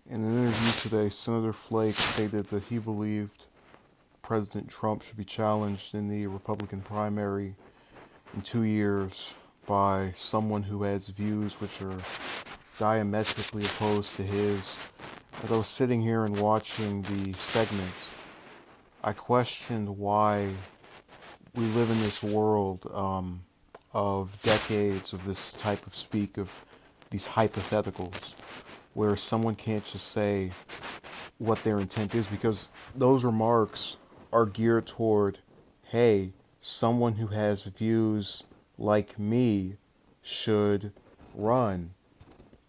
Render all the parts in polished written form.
In an interview today, Senator Flake stated that he believed President Trump should be challenged in the Republican primary in 2 years by someone who has views which are diametrically opposed to his. As I was sitting here and watching the segment, I questioned why we live in this world of decades of this type of speak, of these hypotheticals, where someone can't just say what their intent is, because those remarks are geared toward, hey, someone who has views like me should run,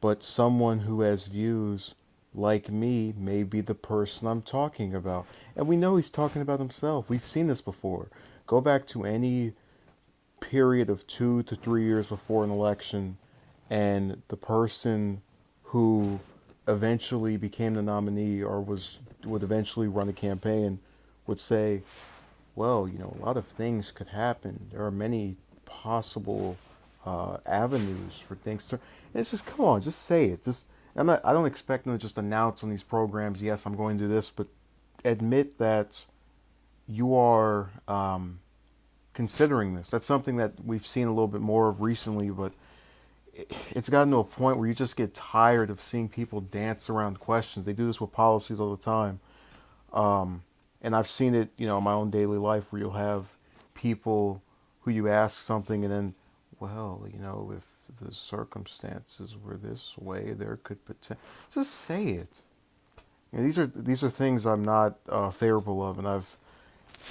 but someone who has views like me may be the person I'm talking about. And we know he's talking about himself. We've seen this before. Go back to any period of 2 to 3 years before an election, and the person who eventually became the nominee or would eventually run a campaign would say, well, a lot of things could happen. There are many possible avenues for things to. And it's just, come on, just say it. I don't expect them to just announce on these programs, yes, I'm going to do this, but admit that you are considering this. That's something that we've seen a little bit more of recently, but it's gotten to a point where you just get tired of seeing people dance around questions. They do this with policies all the time. And I've seen it, in my own daily life, where you'll have people who you ask something and then, well, if the circumstances were this way, there could potentially, just say it. These are things I'm not favorable of, and I've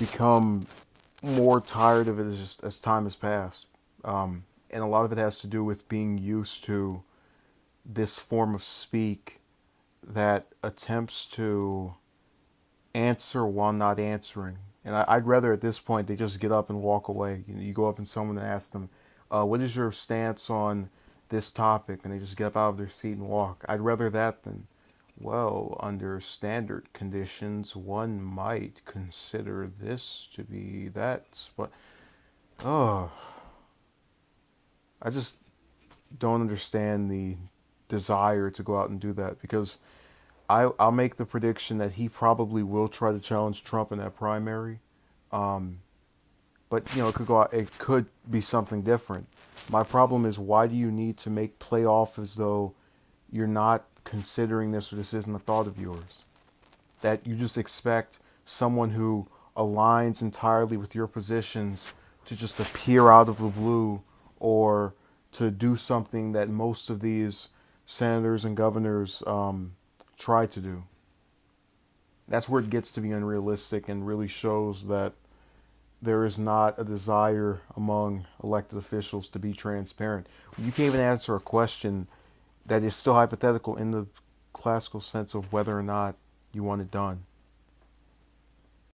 become more tired of it as time has passed. And a lot of it has to do with being used to this form of speak that attempts to answer while not answering. And I'd rather at this point they just get up and walk away. You go up and someone and ask them, what is your stance on this topic? And they just get up out of their seat and walk. I'd rather that than, well, under standard conditions, one might consider this to be that. But, oh, I just don't understand the desire to go out and do that, because I'll make the prediction that he probably will try to challenge Trump in that primary. But it could be something different. My problem is, why do you need to play off as though you're not considering this, or this isn't a thought of yours? That you just expect someone who aligns entirely with your positions to just appear out of the blue, or to do something that most of these senators and governors try to do. That's where it gets to be unrealistic and really shows that there is not a desire among elected officials to be transparent. You can't even answer a question that is still hypothetical in the classical sense of whether or not you want it done.